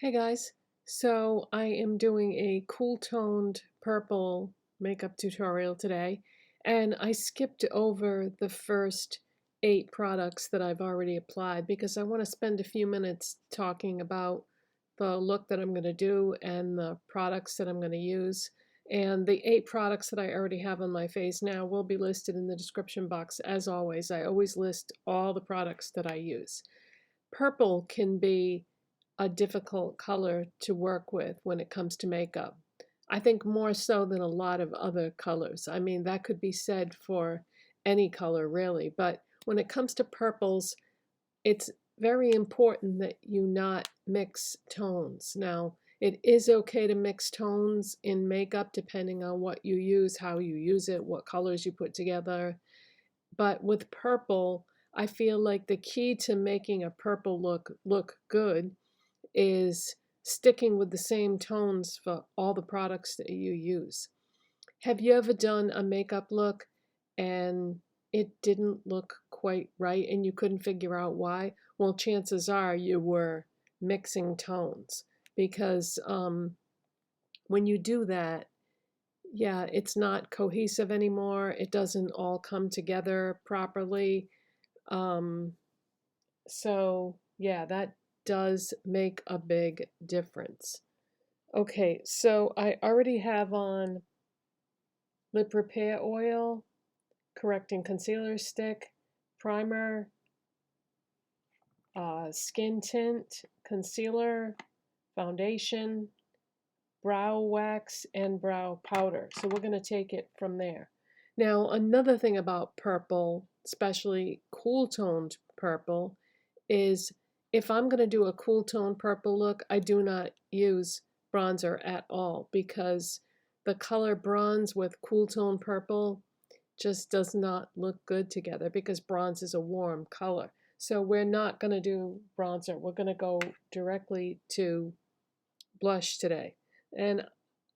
Hey guys, so I am doing a cool toned purple makeup tutorial today, and I skipped over the first 8 products that I've already applied because I want to spend a few minutes talking about the look that I'm going to do and the products that I'm going to use. And the 8 products that I already have on my face now will be listed in the description box. As always, I always list all the products that I use. Purple can be a difficult color to work with when it comes to makeup. I think more so than a lot of other colors. I mean, that could be said for any color really, but when it comes to purples, it's very important that you not mix tones. Now, it is okay to mix tones in makeup depending on what you use, how you use it, what colors you put together. But with purple, I feel like the key to making a purple look good is sticking with the same tones for all the products that you use. Have you ever done a makeup look and it didn't look quite right and you couldn't figure out why? Well, chances are you were mixing tones because when you do that, yeah, it's not cohesive anymore. It doesn't all come together properly. Um, so, yeah, that does make a big difference. Okay, so I already have on lip repair oil, correcting concealer stick, primer, skin tint, concealer, foundation, brow wax, and brow powder. So we're going to take it from there. Now, another thing about purple, especially cool toned purple, is if I'm going to do a cool tone purple look, I do not use bronzer at all because the color bronze with cool tone purple just does not look good together because bronze is a warm color. So we're not going to do bronzer. We're going to go directly to blush today. And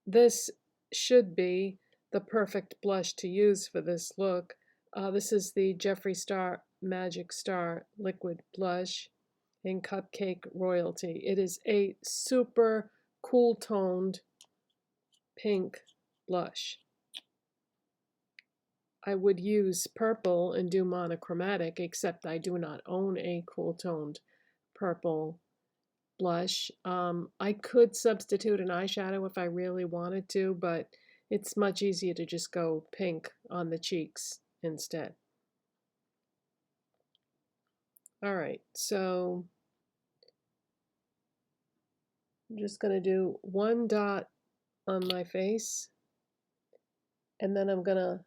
this should be the perfect blush to use for this look. This is the Jeffree Star Magic Star Liquid Blush in Cupcake Royalty. It is a super cool toned pink blush. I would use purple and do monochromatic, except I do not own a cool toned purple blush. I could substitute an eyeshadow if I really wanted to, but it's much easier to just go pink on the cheeks instead. All right, so I'm just going to do one dot on my face, and then I'm going to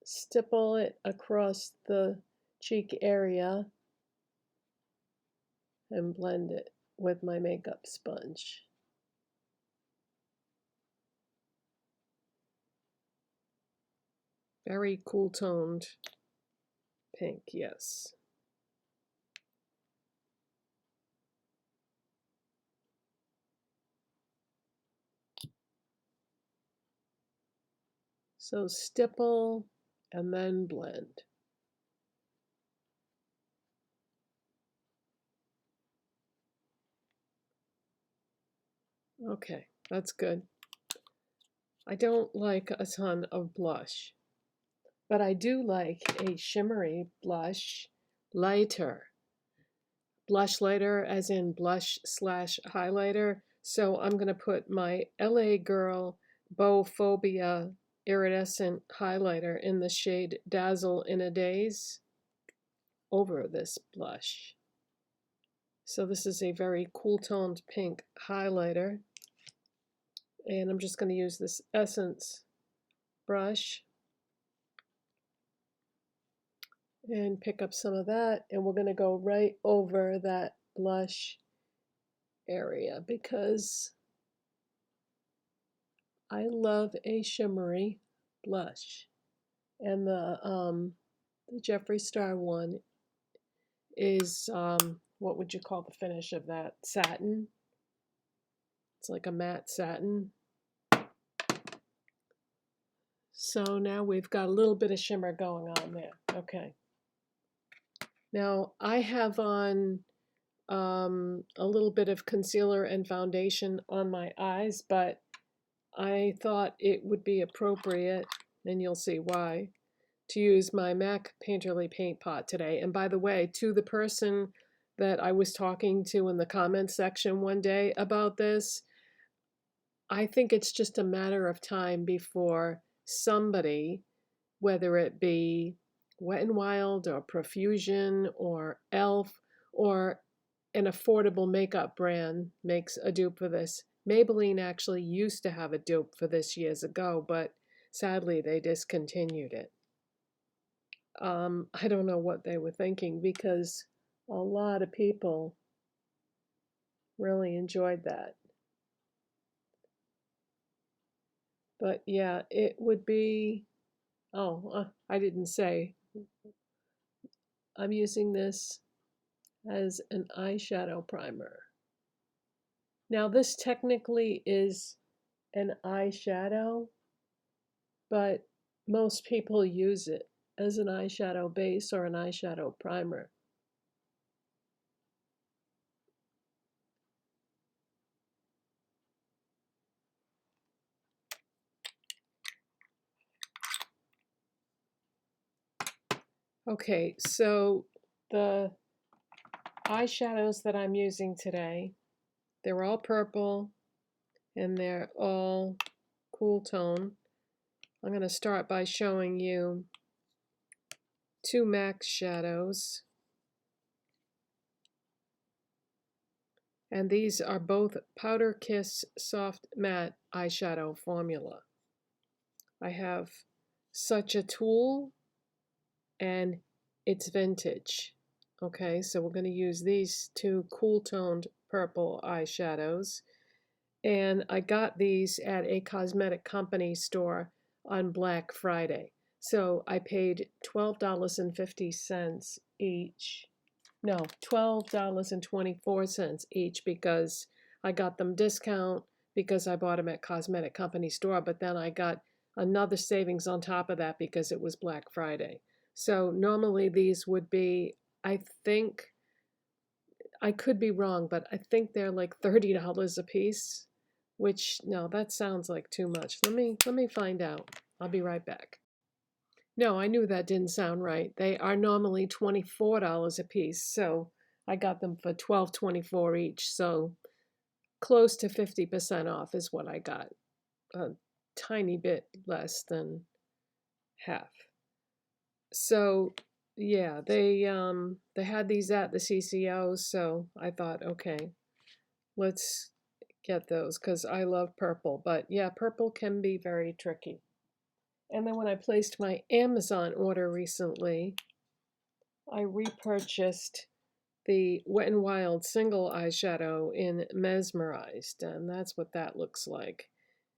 stipple it across the cheek area and blend it with my makeup sponge. Very cool toned pink, yes. So stipple and then blend. Okay, that's good. I don't like a ton of blush, but I do like a shimmery blush lighter. Blush lighter as in blush slash highlighter. So I'm going to put my LA Girl Beauphoria Iridescent highlighter in the shade Dazzle in a Daze over this blush. So this is a very cool toned pink highlighter. And I'm just going to use this Essence brush and pick up some of that, and we're going to go right over that blush area because I love a shimmery blush. And the Jeffree Star one is, what would you call the finish of that? Satin. It's like a matte satin. So now we've got a little bit of shimmer going on there. Okay. Now I have on a little bit of concealer and foundation on my eyes, but I thought it would be appropriate, and you'll see why, to use my MAC Painterly Paint Pot today. And by the way, to the person that I was talking to in the comments section one day about this, I think it's just a matter of time before somebody, whether it be Wet n Wild or Profusion or e.l.f. or an affordable makeup brand, makes a dupe for this. Maybelline actually used to have a dupe for this years ago, but sadly they discontinued it. I don't know what they were thinking, because a lot of people really enjoyed that. But yeah, it would be, I didn't say, I'm using this as an eyeshadow primer. Now this technically is an eyeshadow, but most people use it as an eyeshadow base or an eyeshadow primer. Okay, so the eyeshadows that I'm using today, they're all purple and they're all cool tone. I'm going to start by showing you two MAC shadows. And these are both Powder Kiss Soft Matte Eyeshadow Formula. I have such a Tulle, and it's vintage. Okay, so we're going to use these two cool toned purple eyeshadows. And I got these at a cosmetic company store on Black Friday. So I paid $12.50 each. No, $12.24 each, because I got them discount because I bought them at cosmetic company store, but then I got another savings on top of that because it was Black Friday. So normally these would be, I think, I could be wrong, but I think they're like $30 a piece, which, no, that sounds like too much. Let me find out. I'll be right back. No, I knew that didn't sound right. They are normally $24 a piece, so I got them for $12.24 each, so close to 50% off is what I got. A tiny bit less than half. So yeah, they had these at the CCO, so I thought, okay, let's get those because I love purple. But yeah, purple can be very tricky. And then when I placed my Amazon order recently, I repurchased the Wet n Wild single eyeshadow in Mesmerized, and that's what that looks like.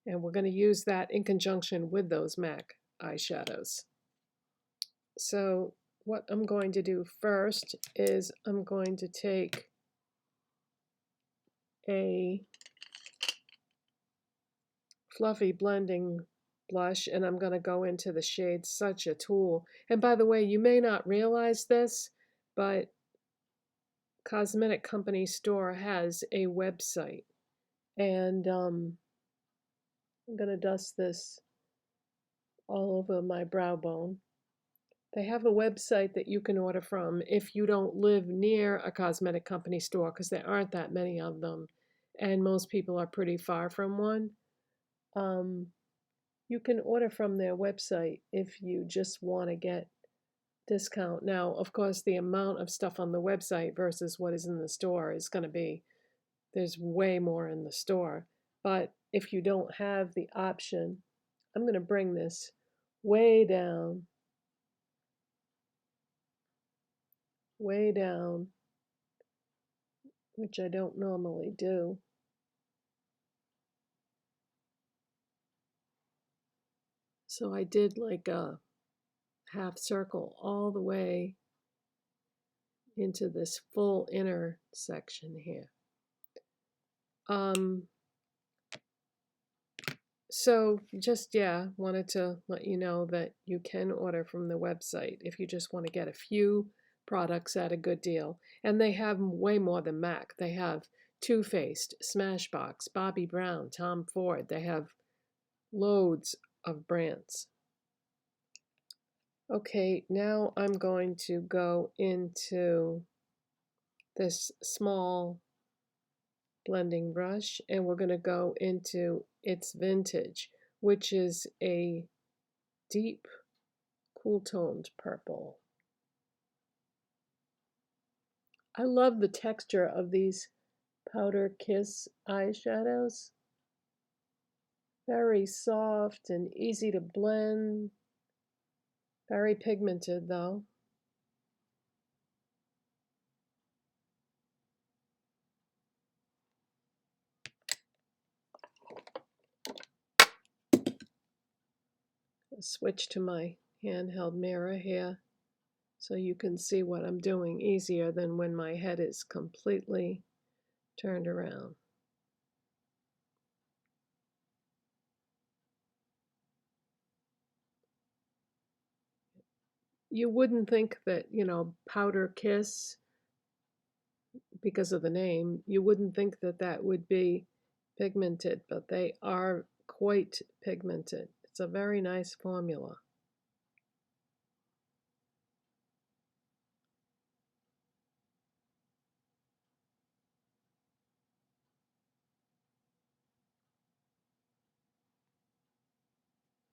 And we're going to use that in conjunction with those MAC eyeshadows. So what I'm going to do first is I'm going to take a fluffy blending blush and I'm going to go into the shade Such a Tulle. And by the way, you may not realize this, but Cosmetic Company Store has a website. And I'm going to dust this all over my brow bone. They have a website that you can order from if you don't live near a cosmetic company store, because there aren't that many of them, and most people are pretty far from one. You can order from their website if you just want to get discount. Now, of course, the amount of stuff on the website versus what is in the store is going to be, there's way more in the store. But if you don't have the option, I'm going to bring this way down, which I don't normally do. So I did like a half circle all the way into this full inner section here. So just, yeah, wanted to let you know that you can order from the website if you just want to get a few products at a good deal. And they have way more than MAC. They have Too Faced, Smashbox, Bobbi Brown, Tom Ford. They have loads of brands. Okay, now I'm going to go into this small blending brush, and we're going to go into It's Vintage, which is a deep cool toned purple. I love the texture of these Powder Kiss eyeshadows. Very soft and easy to blend. Very pigmented though. I'll switch to my handheld mirror here so you can see what I'm doing easier than when my head is completely turned around. You wouldn't think that, Powder Kiss, because of the name, you wouldn't think that that would be pigmented, but they are quite pigmented. It's a very nice formula.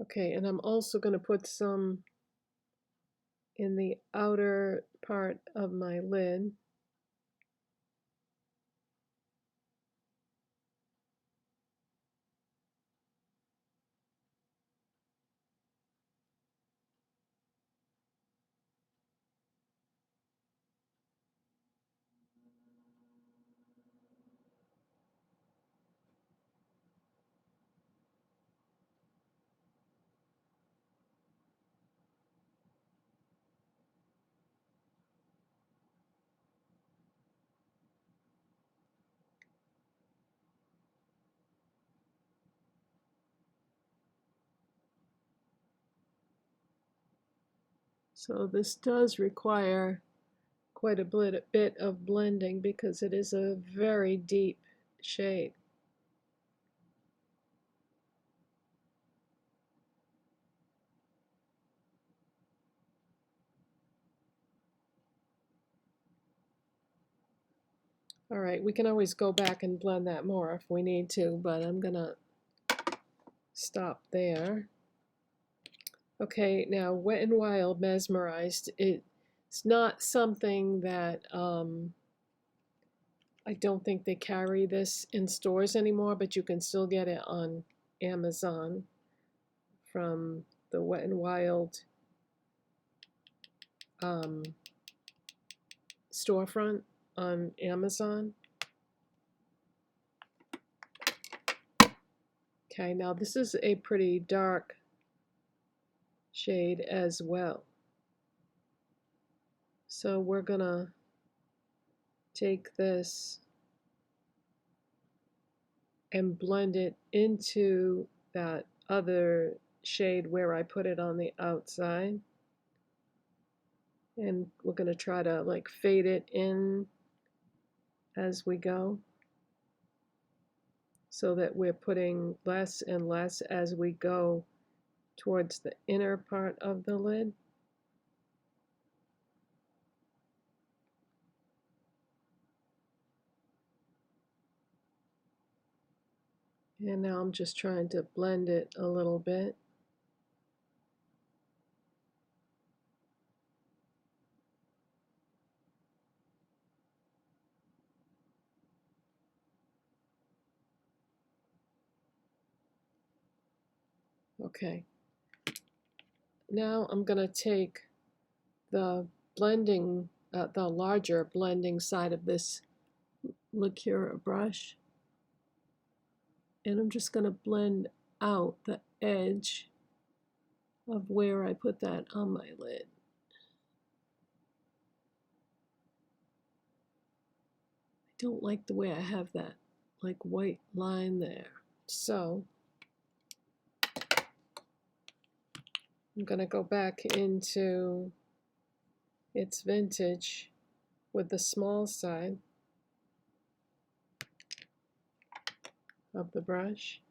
Okay, and I'm also going to put some in the outer part of my lid. So this does require quite a bit of blending because it is a very deep shade. All right, we can always go back and blend that more if we need to, but I'm gonna stop there. Okay, now Wet n Wild Mesmerized. It's not something that I don't think they carry this in stores anymore, but you can still get it on Amazon from the Wet n Wild storefront on Amazon. Okay, now this is a pretty dark shade as well. So we're gonna take this and blend it into that other shade where I put it on the outside. And we're gonna try to like fade it in as we go, so that we're putting less and less as we go towards the inner part of the lid. And now I'm just trying to blend it a little bit. Okay. Now I'm going to take the blending, the larger blending side of this liqueur brush, and I'm just going to blend out the edge of where I put that on my lid. I don't like the way I have that like white line there. So I'm going to go back into It's vintage with the small side of the brush.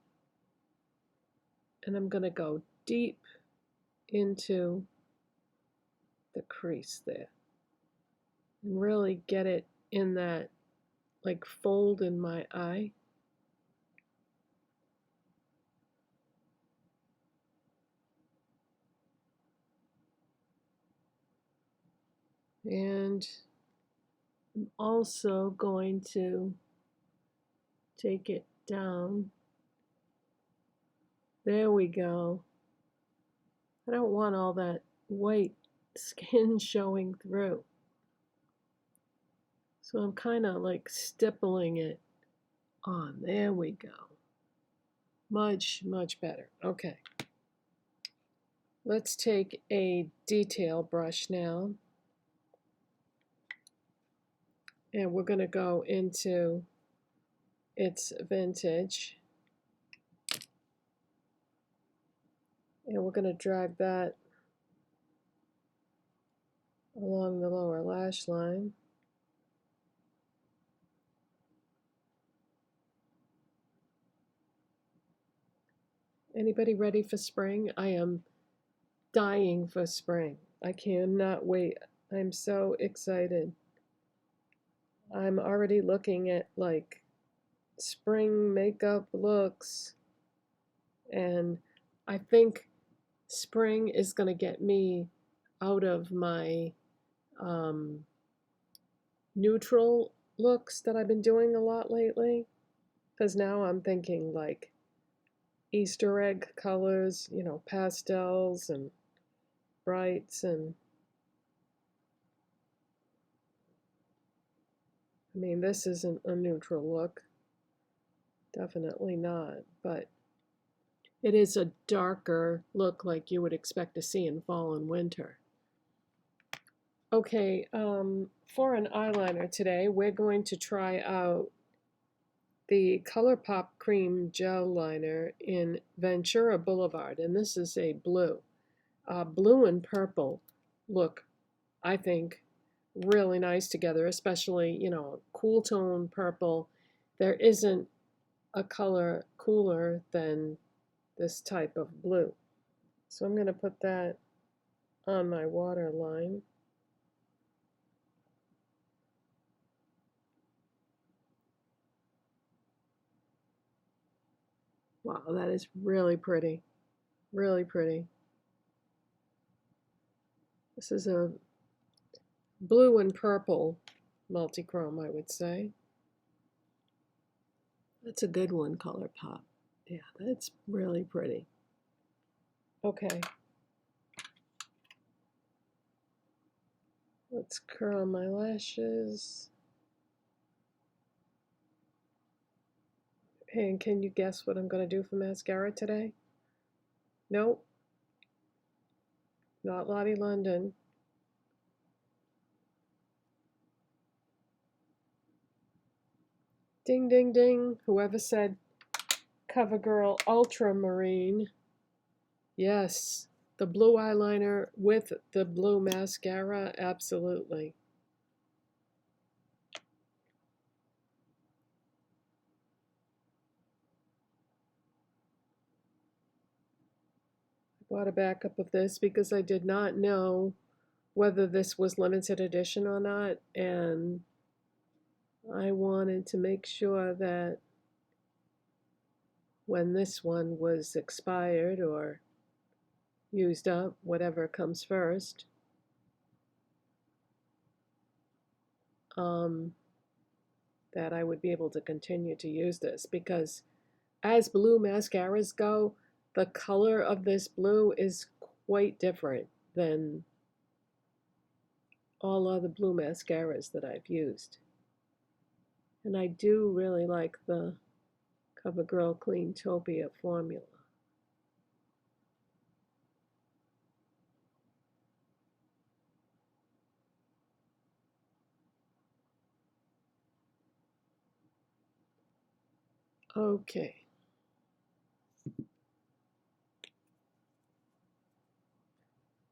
And I'm going to go deep into the crease there and really get it in that like fold in my eye. And I'm also going to take it down. There we go. I don't want all that white skin showing through. So I'm kind of like stippling it on. There we go. Much, much better. Okay. Let's take a detail brush now. And we're going to go into its vintage. And we're going to drag that along the lower lash line. Anybody ready for spring? I am dying for spring. I cannot wait. I'm so excited. I'm already looking at like spring makeup looks, and I think spring is going to get me out of my neutral looks that I've been doing a lot lately, because now I'm thinking like Easter egg colors, you know, pastels and brights, and I mean, this isn't a neutral look, definitely not, but it is a darker look like you would expect to see in fall and winter. Okay, for an eyeliner today, we're going to try out the Colourpop Cream Gel Liner in Ventura Boulevard, and this is a blue. Blue and purple look, I think, really nice together, especially, you know, cool tone purple. There isn't a color cooler than this type of blue. So I'm going to put that on my waterline. Wow, that is really pretty. Really pretty. This is a blue and purple multi-chrome, I would say. That's a good one, Colourpop. Yeah, that's really pretty. Okay. Let's curl my lashes. Hey, and can you guess what I'm going to do for mascara today? Nope. Not Lottie London. Ding, ding, ding. Whoever said CoverGirl Ultramarine. Yes, the blue eyeliner with the blue mascara, absolutely. I bought a backup of this because I did not know whether this was limited edition or not, and I wanted to make sure that when this one was expired or used up, whatever comes first, that I would be able to continue to use this, because as blue mascaras go, the color of this blue is quite different than all other blue mascaras that I've used. And I do really like the CoverGirl Cleantopia formula. Okay.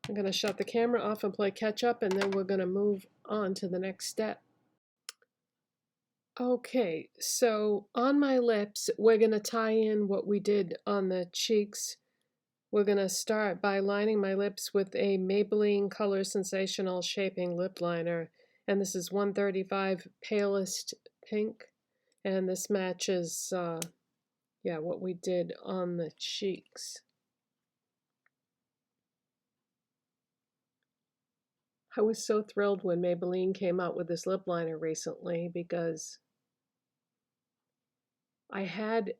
I'm going to shut the camera off and play catch up, and then we're going to move on to the next step. Okay, so on my lips, we're going to tie in what we did on the cheeks. We're going to start by lining my lips with a Maybelline Colorsensational Shaping Lip Liner. And this is 135 Palest Pink. And this matches, what we did on the cheeks. I was so thrilled when Maybelline came out with this lip liner recently because I had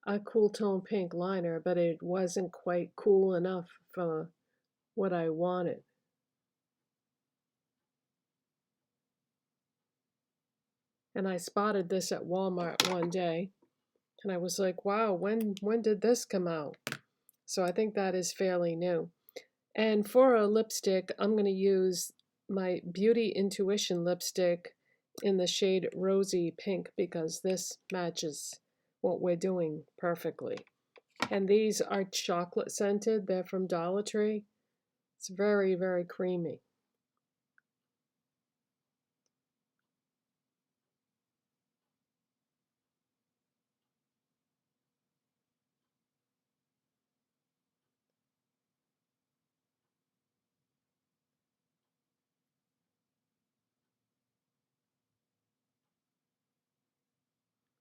a cool tone pink liner, but it wasn't quite cool enough for what I wanted. And I spotted this at Walmart one day, and I was like, wow, when did this come out? So I think that is fairly new. And for a lipstick, I'm going to use my Beauty Intuition lipstick in the shade Rosy Pink because this matches what we're doing perfectly. And these are chocolate scented. They're from Dollar Tree. It's very, very creamy.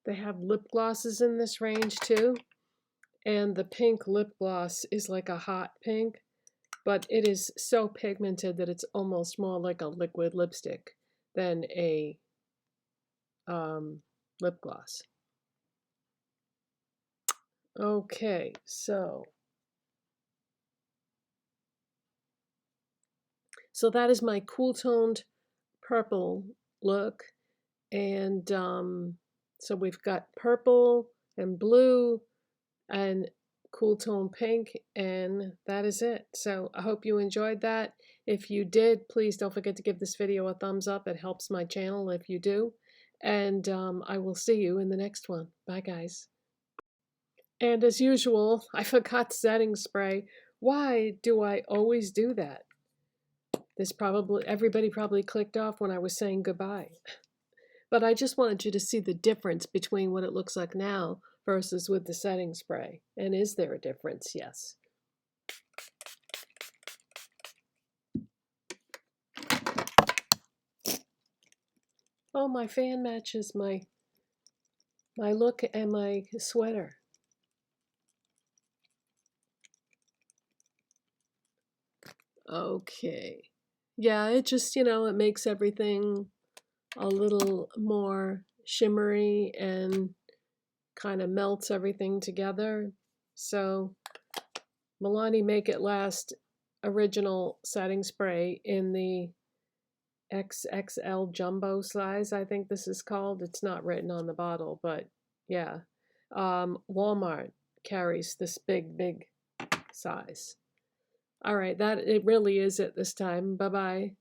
They have lip glosses in this range too. And the pink lip gloss is like a hot pink, but it is so pigmented that it's almost more like a liquid lipstick than a lip gloss. Okay, so that is my cool toned purple look. And so we've got purple and blue and cool tone pink, and that is it. So I hope you enjoyed that. If you did, please don't forget to give this video a thumbs up. It helps my channel if you do. And I will see you in the next one. Bye, guys. And as usual, I forgot setting spray. Why do I always do that? Everybody probably clicked off when I was saying goodbye. But I just wanted you to see the difference between what it looks like now versus with the setting spray. And is there a difference? Yes. Oh, my fan matches my look and my sweater. Okay. Yeah, it just, it makes everything a little more shimmery and kind of melts everything together. So Milani Make It Last original setting spray in the XXL jumbo size, I think this is called. It's not written on the bottle, but yeah. Walmart carries this big size. All right, it really is it this time. Bye-bye.